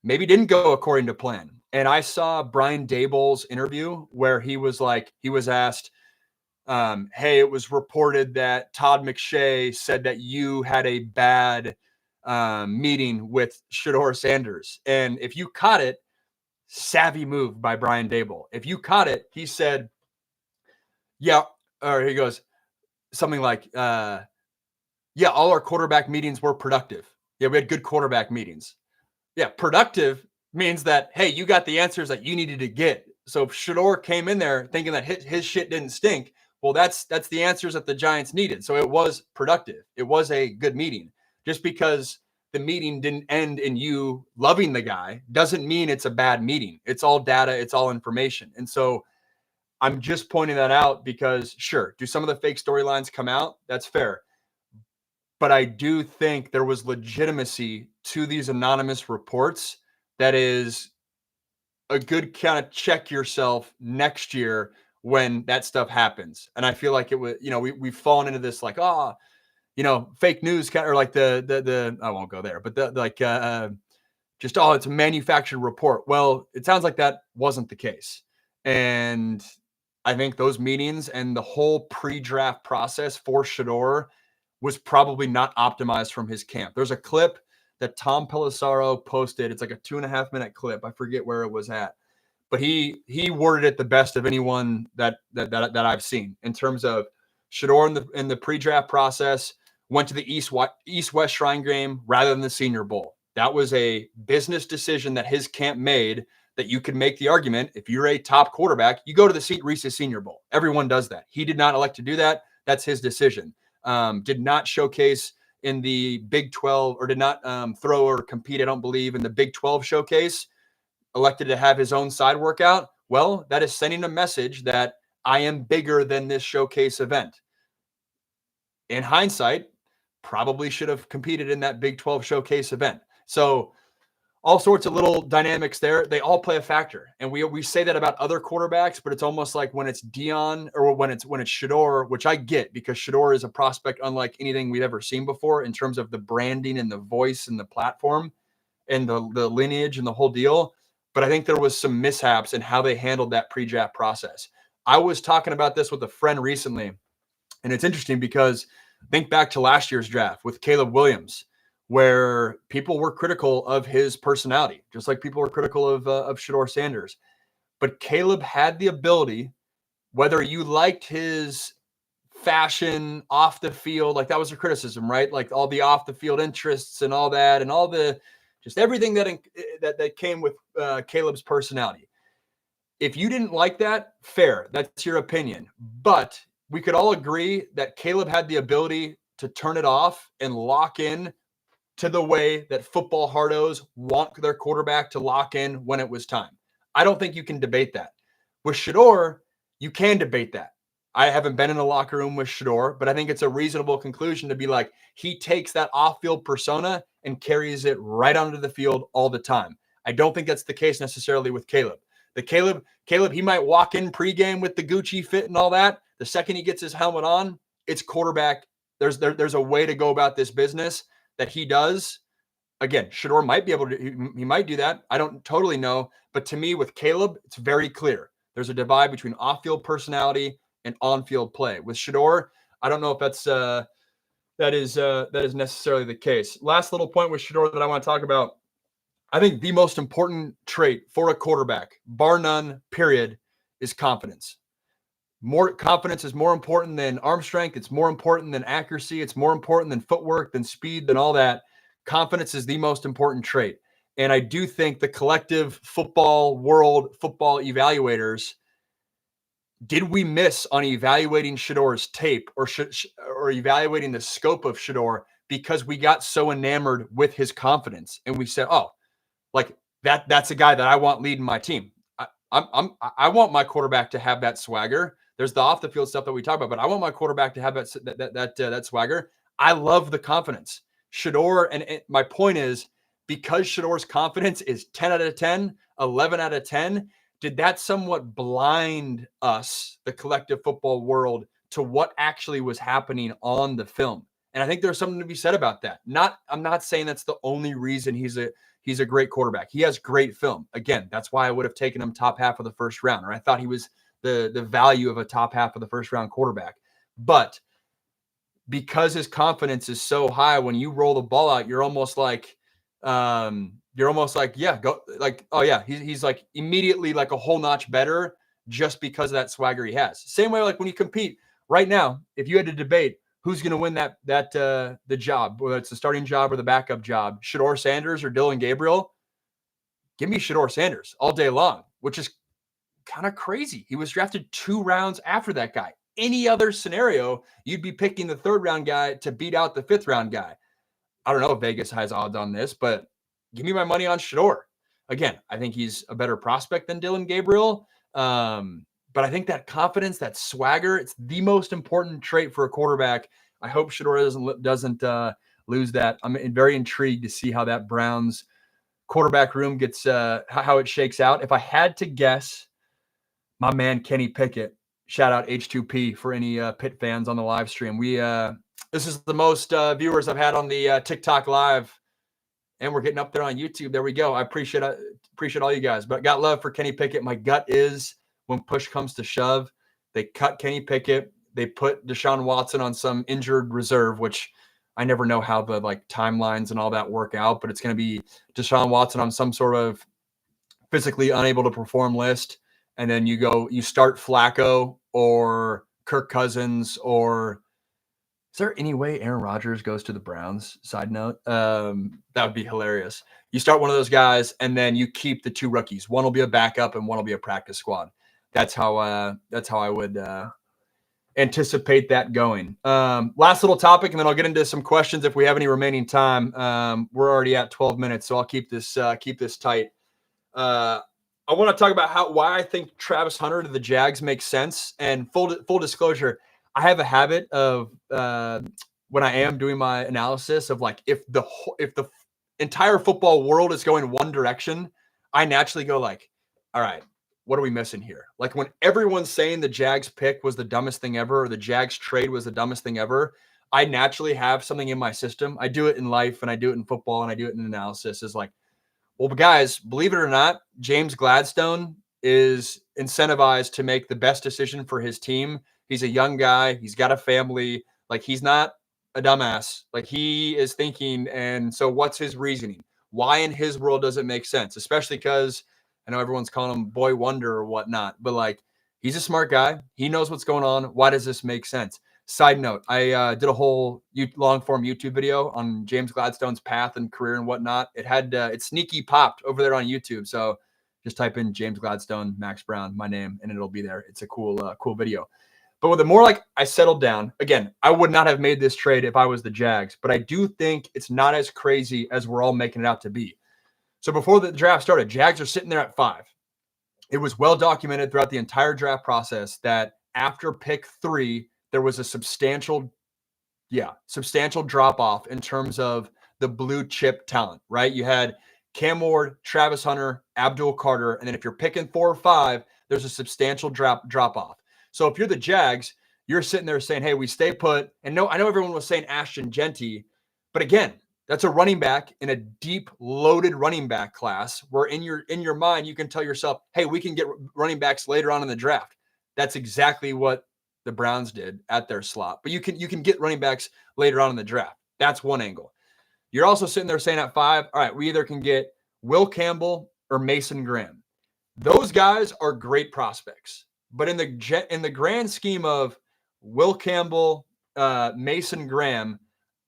maybe didn't go according to plan. And I saw Brian Daboll's interview where he was asked, hey, it was reported that Todd McShay said that you had a bad meeting with Shedeur Sanders. And if you caught it, savvy move by Brian Daboll. If you caught it, he said, yeah, or he goes something like, Yeah, all our quarterback meetings were productive. Yeah, we had good quarterback meetings. Yeah, productive means that, hey, you got the answers that you needed to get. So if Shedeur came in there thinking that his shit didn't stink, well, that's the answers that the Giants needed. So it was productive. It was a good meeting. Just because the meeting didn't end in you loving the guy doesn't mean it's a bad meeting. It's all data, it's all information. And so I'm just pointing that out because, sure, do some of the fake storylines come out? That's fair. But I do think there was legitimacy to these anonymous reports that is a good kind of check yourself next year when that stuff happens. And I feel like it was, we've fallen into this like, fake news kind of, or like the I won't go there, but just, it's a manufactured report. Well, it sounds like that wasn't the case. And I think those meetings and the whole pre-draft process for Shedeur was probably not optimized from his camp. There's a clip that Tom Pelissero posted. It's like a 2.5-minute clip. I forget where it was at, but he worded it the best of anyone that I've seen in terms of Shedeur in the pre-draft process went to the East-West Shrine game rather than the Senior Bowl. That was a business decision that his camp made that you could make the argument, if you're a top quarterback, you go to the Reese's Senior Bowl. Everyone does that. He did not elect to do that. That's his decision. Did not showcase in the Big 12 or did not throw or compete, I don't believe, in the Big 12 showcase, elected to have his own side workout. Well, that is sending a message that I am bigger than this showcase event. In hindsight, probably should have competed in that Big 12 showcase event. So all sorts of little dynamics there. They all play a factor. And we say that about other quarterbacks, but it's almost like when it's Dion or when it's Shedeur, which I get because Shedeur is a prospect unlike anything we've ever seen before in terms of the branding and the voice and the platform and the lineage and the whole deal. But I think there was some mishaps in how they handled that pre-draft process. I was talking about this with a friend recently, and it's interesting because think back to last year's draft with Caleb Williams, where people were critical of his personality, just like people were critical of Shedeur Sanders. But Caleb had the ability, whether you liked his fashion off the field, like that was a criticism, right? Like all the off the field interests and all that, and all the just everything that came with Caleb's personality. If you didn't like that, fair, that's your opinion. But we could all agree that Caleb had the ability to turn it off and lock in to the way that football hardos want their quarterback to lock in when it was time. I don't think you can debate that. With Shedeur, you can debate that. I haven't been in a locker room with Shedeur, but I think it's a reasonable conclusion to be like, he takes that off-field persona and carries it right onto the field all the time. I don't think that's the case necessarily with Caleb. Caleb, he might walk in pregame with the Gucci fit and all that. The second he gets his helmet on, it's quarterback. There's a way to go about this business that he does. Again, Shedeur might be able to, he might do that. I don't totally know. But to me, with Caleb, it's very clear. There's a divide between off-field personality and on-field play. With Shedeur, I don't know if that is necessarily the case. Last little point with Shedeur that I want to talk about. I think the most important trait for a quarterback, bar none, period, is confidence. More confidence is more important than arm strength. It's more important than accuracy. It's more important than footwork, than speed, than all that. Confidence is the most important trait. And I do think the collective football world, football evaluators, did we miss on evaluating Shedeur's tape or evaluating the scope of Shedeur because we got so enamored with his confidence and we said, oh, like that's a guy that I want leading my team. I want my quarterback to have that swagger. There's the off the field stuff that we talk about, but I want my quarterback to have that swagger. I love the confidence. Shedeur, and my point is, because Shedeur's confidence is 10 out of 10, 11 out of 10, did that somewhat blind us, the collective football world, to what actually was happening on the film? And I think there's something to be said about that. I'm not saying that's the only reason he's a great quarterback. He has great film. Again, that's why I would have taken him top half of the first round, or I thought he was the value of a top half of the first round quarterback. But because his confidence is so high, when you roll the ball out, you're almost like, yeah, go, like, oh yeah, he's like immediately like a whole notch better just because of that swagger he has. Same way, like when you compete right now, if you had to debate who's going to win the job, whether it's the starting job or the backup job, Shedeur Sanders or Dillon Gabriel? Give me Shedeur Sanders all day long, which is kind of crazy. He was drafted 2 rounds after that guy. Any other scenario, you'd be picking the 3rd round guy to beat out the 5th round guy. I don't know if Vegas has odds on this, but give me my money on Shedeur. Again, I think he's a better prospect than Dillon Gabriel. But I think that confidence, that swagger, it's the most important trait for a quarterback. I hope Shedeur doesn't lose that. I'm very intrigued to see how that Browns quarterback room gets, how it shakes out. If I had to guess, my man Kenny Pickett, shout out H2P for any Pitt fans on the live stream. This is the most viewers I've had on the TikTok live, and we're getting up there on YouTube. There we go. I appreciate all you guys, but got love for Kenny Pickett. My gut is when push comes to shove, they cut Kenny Pickett. They put Deshaun Watson on some injured reserve, which I never know how the timelines and all that work out, but it's going to be Deshaun Watson on some sort of physically unable to perform list. And then you start Flacco or Kirk Cousins, or is there any way Aaron Rodgers goes to the Browns? Side note, that would be hilarious. You start one of those guys, and then you keep the 2 rookies. One will be a backup, and one will be a practice squad. That's how I would anticipate that going. Last little topic, and then I'll get into some questions if we have any remaining time. We're already at 12 minutes, so I'll keep this tight. I want to talk about why I think Travis Hunter to the Jags makes sense. And full disclosure, I have a habit of when I am doing my analysis of if the entire football world is going one direction, I naturally go all right, what are we missing here? When everyone's saying the Jags pick was the dumbest thing ever, or the Jags trade was the dumbest thing ever, I naturally have something in my system. I do it in life, and I do it in football, and I do it in analysis. Is well, guys, believe it or not, James Gladstone is incentivized to make the best decision for his team. He's a young guy. He's got a family. He's not a dumbass. He is thinking. And so what's his reasoning? Why in his world does it make sense? Especially because I know everyone's calling him boy wonder or whatnot, but he's a smart guy. He knows what's going on. Why does this make sense? Side note, I did a whole long-form YouTube video on James Gladstone's path and career and whatnot. It had it sneaky popped over there on YouTube, so just type in James Gladstone, Max Brown, my name, and it'll be there. It's a cool video. But with the more I settled down, again, I would not have made this trade if I was the Jags, but I do think it's not as crazy as we're all making it out to be. So before the draft started, Jags are sitting there at 5. It was well documented throughout the entire draft process that after pick 3, there was a substantial drop off in terms of the blue chip talent, right? You had Cam Ward, Travis Hunter, Abdul Carter, and then if you're picking 4 or 5, there's a substantial drop off. So if you're the Jags, you're sitting there saying, hey, we stay put. And no, I know everyone was saying Ashton Genty, but again, that's a running back in a deep loaded running back class where in your mind, you can tell yourself, hey, we can get running backs later on in the draft. That's exactly what the Browns did at their slot, but you can get running backs later on in the draft. That's one angle. You're also sitting there saying at 5, all right, we either can get Will Campbell or Mason Graham. Those guys are great prospects, but in the grand scheme of Will Campbell, Mason Graham,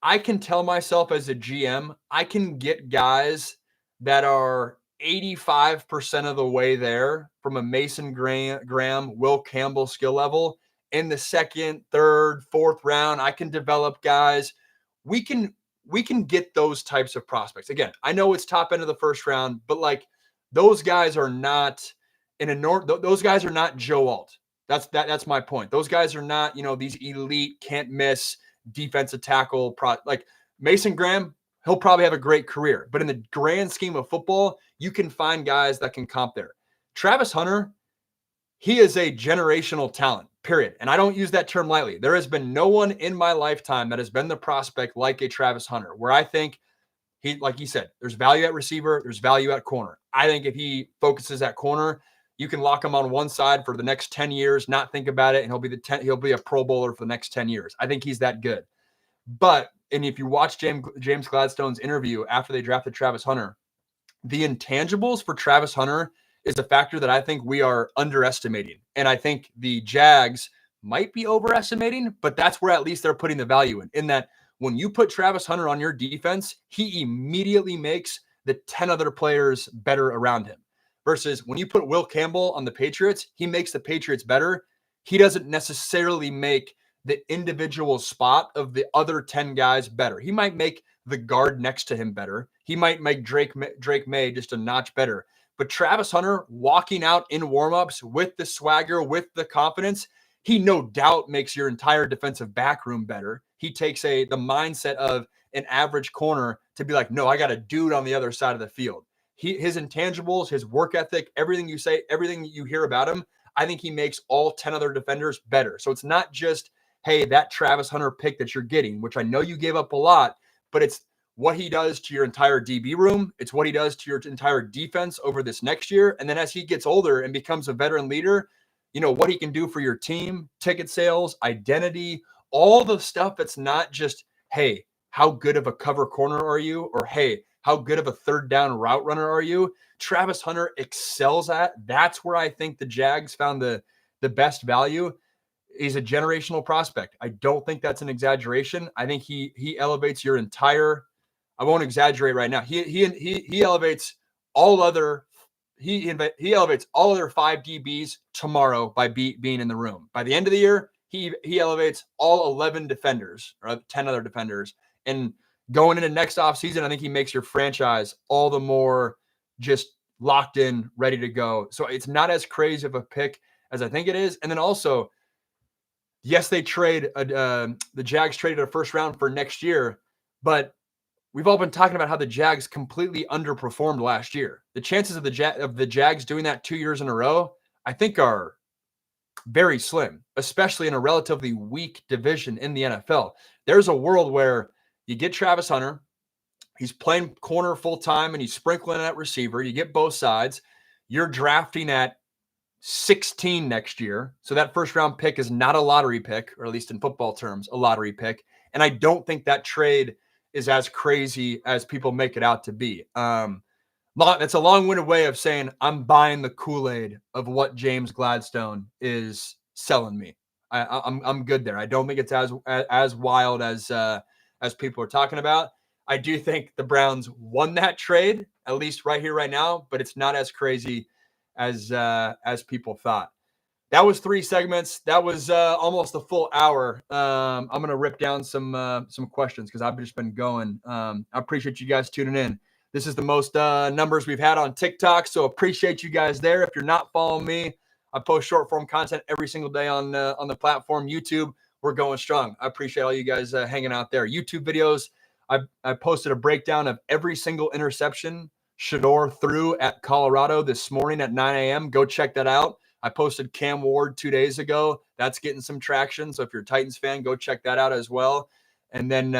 I can tell myself as a GM, I can get guys that are 85% of the way there from a Mason Graham, Will Campbell skill level. In the 2nd, 3rd, 4th round, I can develop guys. We can get those types of prospects. Again, I know it's top end of the 1st round, but those guys are not those guys are not Joe Alt. That's my point. Those guys are not, these elite can't miss defensive tackle Mason Graham. He'll probably have a great career, but in the grand scheme of football, you can find guys that can comp there. Travis Hunter, he is a generational talent, period. And I don't use that term lightly. There has been no one in my lifetime that has been the prospect like a Travis Hunter, where I think like he said, there's value at receiver, there's value at corner. I think if he focuses at corner, you can lock him on one side for the next 10 years, not think about it, and he'll be a Pro Bowler for the next 10 years. I think he's that good. And if you watch James Gladstone's interview after they drafted Travis Hunter, the intangibles for Travis Hunter is a factor that I think we are underestimating. And I think the Jags might be overestimating, but that's where at least they're putting the value in that when you put Travis Hunter on your defense, he immediately makes the 10 other players better around him. Versus when you put Will Campbell on the Patriots, he makes the Patriots better. He doesn't necessarily make the individual spot of the other 10 guys better. He might make the guard next to him better. He might make Drake May just a notch better. But Travis Hunter walking out in warmups with the swagger, with the confidence, he no doubt makes your entire defensive back room better. He takes the mindset of an average corner to be like, no, I got a dude on the other side of the field. His intangibles, his work ethic, everything you say, everything you hear about him, I think he makes all 10 other defenders better. So it's not just, hey, that Travis Hunter pick that you're getting, which I know you gave up a lot, but it's what he does to your entire DB room. It's what he does to your entire defense over this next year. And then as he gets older and becomes a veteran leader, you know, what he can do for your team, ticket sales, identity, all the stuff that's not just, hey, how good of a cover corner are you? Or, hey, how good of a third down route runner are you? Travis Hunter excels at. That's where I think the Jags found the best value. He's a generational prospect. I don't think that's an exaggeration. I think he elevates your entire. I won't exaggerate right now. He elevates all other. He elevates all other 5 DBs tomorrow by being in the room. By the end of the year, he elevates all 11 defenders or 10 other defenders. And going into next offseason, I think he makes your franchise all the more just locked in, ready to go. So it's not as crazy of a pick as I think it is. And then also, yes, they the Jags traded a first round for next year, but we've all been talking about how the Jags completely underperformed last year. The chances of the Jags doing that 2 years in a row, I think, are very slim, especially in a relatively weak division in the NFL. There's a world where you get Travis Hunter, he's playing corner full time, and he's sprinkling at receiver. You get both sides. You're drafting at 16 next year. So that first round pick is not a lottery pick, or at least in football terms, a lottery pick. And I don't think that trade is as crazy as people make it out to be. That's a long-winded way of saying I'm buying the Kool-Aid of what James Gladstone is selling me. I'm good there. I don't think it's as wild as people are talking about. I do think the Browns won that trade, at least right here, right now, but it's not as crazy as people thought. That was 3 segments. That was almost a full hour. I'm gonna rip down some questions because I've just been going. I appreciate you guys tuning in. This is the most numbers we've had on TikTok, so appreciate you guys there. If you're not following me, I post short form content every single day on the platform. YouTube, we're going strong. I appreciate all you guys hanging out there. YouTube videos. I posted a breakdown of every single interception Shedeur threw at Colorado this morning at 9 a.m. Go check that out. I posted Cam Ward 2 days ago. That's getting some traction. So if you're a Titans fan, go check that out as well. And then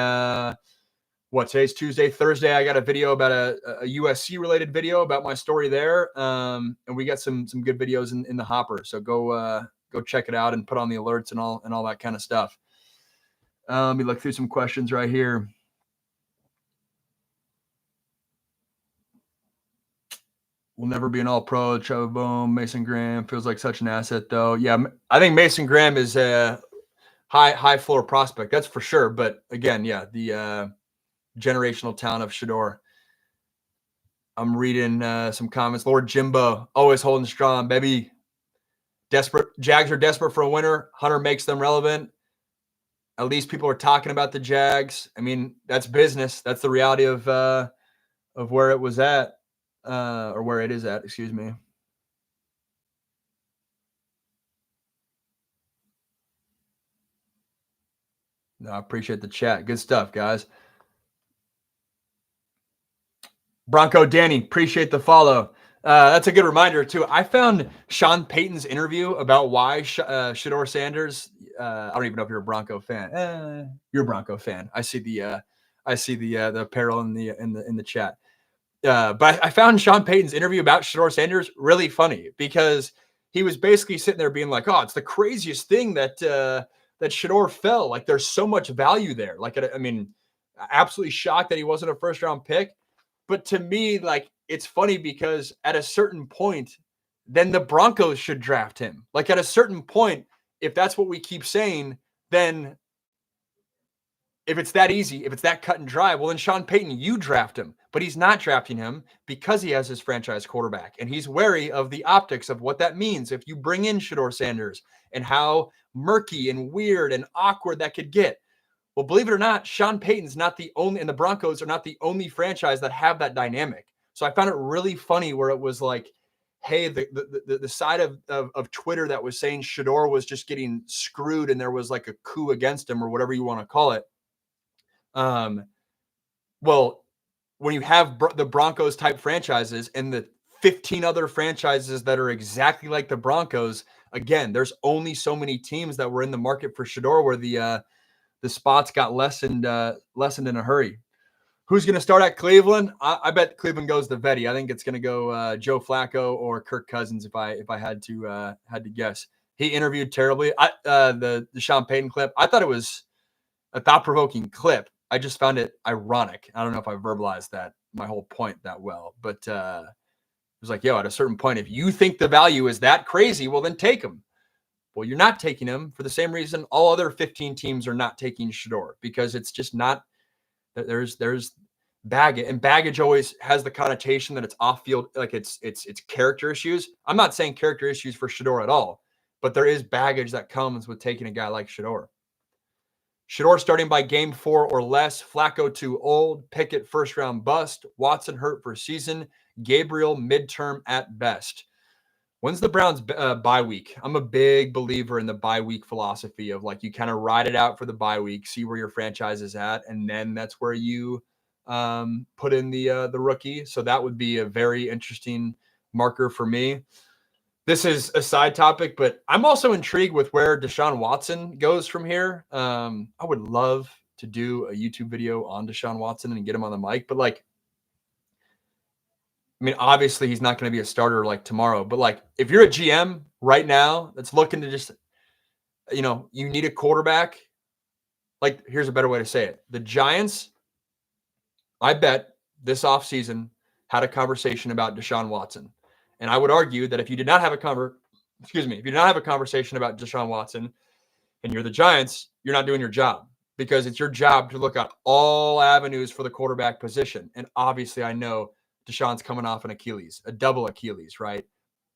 today's Tuesday, Thursday, I got a video about a USC related video about my story there. And we got some good videos in the hopper. So go check it out and put on the alerts and all that kind of stuff. Let me look through some questions right here. Will never be an all-pro. Trevor Bohm, Mason Graham feels like such an asset, though. Yeah, I think Mason Graham is a high floor prospect. That's for sure. But again, yeah, the generational talent of Shedeur. I'm reading some comments. Lord Jimbo, always holding strong, baby. Desperate. Jags are desperate for a winner. Hunter makes them relevant. At least people are talking about the Jags. I mean, that's business. That's the reality of where it was at. Or where it is at, excuse me. No, I appreciate the chat. Good stuff, guys. Bronco Danny, appreciate the follow. That's a good reminder, too. I found Sean Payton's interview about why Shedeur Sanders. I don't even know if you're a Bronco fan. You're a Bronco fan. I see the apparel in the chat. But I found Sean Payton's interview about Shedeur Sanders really funny because he was basically sitting there being like, "Oh, it's the craziest thing that Shedeur fell. Like, there's so much value there. Like, I mean, absolutely shocked that he wasn't a first round pick." But to me, like, it's funny because at a certain point, then the Broncos should draft him. Like, at a certain point, if that's what we keep saying, then if it's that easy, if it's that cut and dry, well, then Sean Payton, you draft him. But he's not drafting him because he has his franchise quarterback. And he's wary of the optics of what that means if you bring in Shedeur Sanders and how murky and weird and awkward that could get. Well, believe it or not, Sean Payton's not the only, and the Broncos are not the only franchise that have that dynamic. So I found it really funny where it was like, hey, the side of Twitter that was saying Shedeur was just getting screwed and there was like a coup against him or whatever you want to call it. Well, when you have the Broncos type franchises and the 15 other franchises that are exactly like the Broncos, again, there's only so many teams that were in the market for Shedeur where the spots got lessened in a hurry. Who's going to start at Cleveland? I bet Cleveland goes to Vetty. I think it's going to go Joe Flacco or Kirk Cousins if I had to guess. He interviewed terribly. The Sean Payton clip, I thought it was a thought-provoking clip. I just found it ironic. I don't know if I verbalized that, my whole point that well, but it was like, yo, at a certain point, if you think the value is that crazy, well, then take him. Well, you're not taking him for the same reason all other 15 teams are not taking Shedeur, because it's just not, there's baggage, and baggage always has the connotation that it's off-field, like it's character issues. I'm not saying character issues for Shedeur at all, but there is baggage that comes with taking a guy like Shedeur. Shedeur starting by game 4 or less. Flacco too old. Pickett first-round bust. Watson hurt for season. Gabriel midterm at best. When's the Browns bye week? I'm a big believer in the bye week philosophy of like you kind of ride it out for the bye week, see where your franchise is at, and then that's where you put in the rookie. So that would be a very interesting marker for me. This is a side topic, but I'm also intrigued with where Deshaun Watson goes from here. I would love to do a YouTube video on Deshaun Watson and get him on the mic, but like, I mean, obviously he's not going to be a starter like tomorrow, but like if you're a GM right now that's looking to just, you need a quarterback, like here's a better way to say it. The Giants, I bet this offseason had a conversation about Deshaun Watson. And I would argue that if you did not have a conversation about Deshaun Watson and you're the Giants, you're not doing your job, because it's your job to look at all avenues for the quarterback position. And obviously I know Deshaun's coming off an Achilles, a double Achilles, right?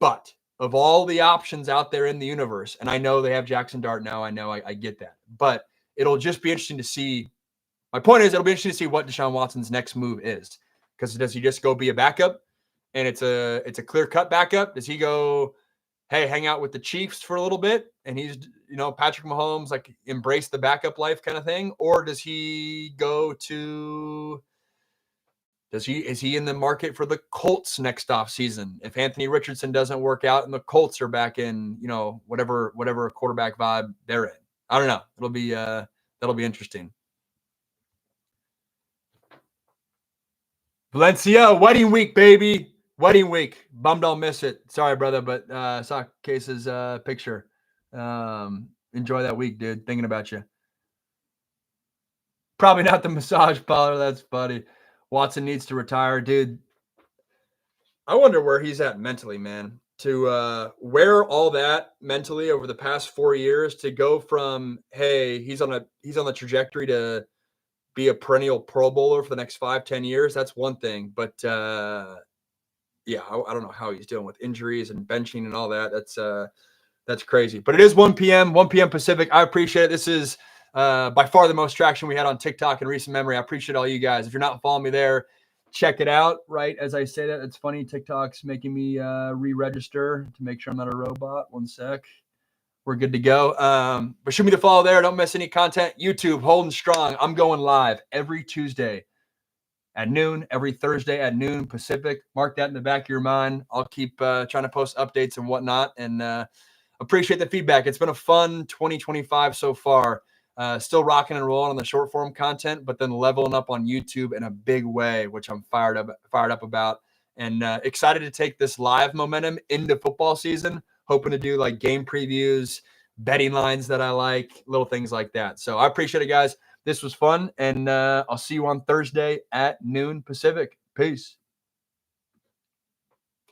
But of all the options out there in the universe, and I know they have Jackson Dart now, I get that, but it'll just be interesting to see. My point is, it'll be interesting to see what Deshaun Watson's next move is, because does he just go be a backup? And it's a clear-cut backup? Does he go, hey, hang out with the Chiefs for a little bit, and he's, Patrick Mahomes, like embrace the backup life kind of thing? Or does he go to, is he in the market for the Colts next offseason? If Anthony Richardson doesn't work out and the Colts are back in, whatever quarterback vibe they're in. I don't know. That'll be interesting. Valencia, wedding week, baby. Wedding week. Bummed I'll miss it. Sorry, brother, but saw Case's picture. Enjoy that week, dude. Thinking about you. Probably not the massage parlor. That's funny. Watson needs to retire, dude. I wonder where he's at mentally, man. To wear all that mentally over the past 4 years, to go from, hey, he's on the trajectory to be a perennial Pro Bowler for the next 5-10 years. That's one thing, but yeah, I don't know how he's dealing with injuries and benching and all that. That's crazy. But it is 1 p.m. Pacific. I appreciate it. This is by far the most traction we had on TikTok in recent memory. I appreciate all you guys. If you're not following me there, check it out. Right as I say that, it's funny. TikTok's making me re-register to make sure I'm not a robot. One sec. We're good to go. But shoot me the follow there. Don't miss any content. YouTube, holding strong. I'm going live every Tuesday at noon, every Thursday at noon Pacific. Mark that in the back of your mind. I'll keep trying to post updates and whatnot, and appreciate the feedback. It's been a fun 2025 so far. Still rocking and rolling on the short form content, but then leveling up on YouTube in a big way, which I'm fired up about, and excited to take this live momentum into football season. Hoping to do like game previews, betting lines that I like, little things like that. So I appreciate it, guys. This was fun, and I'll see you on Thursday at noon Pacific. Peace.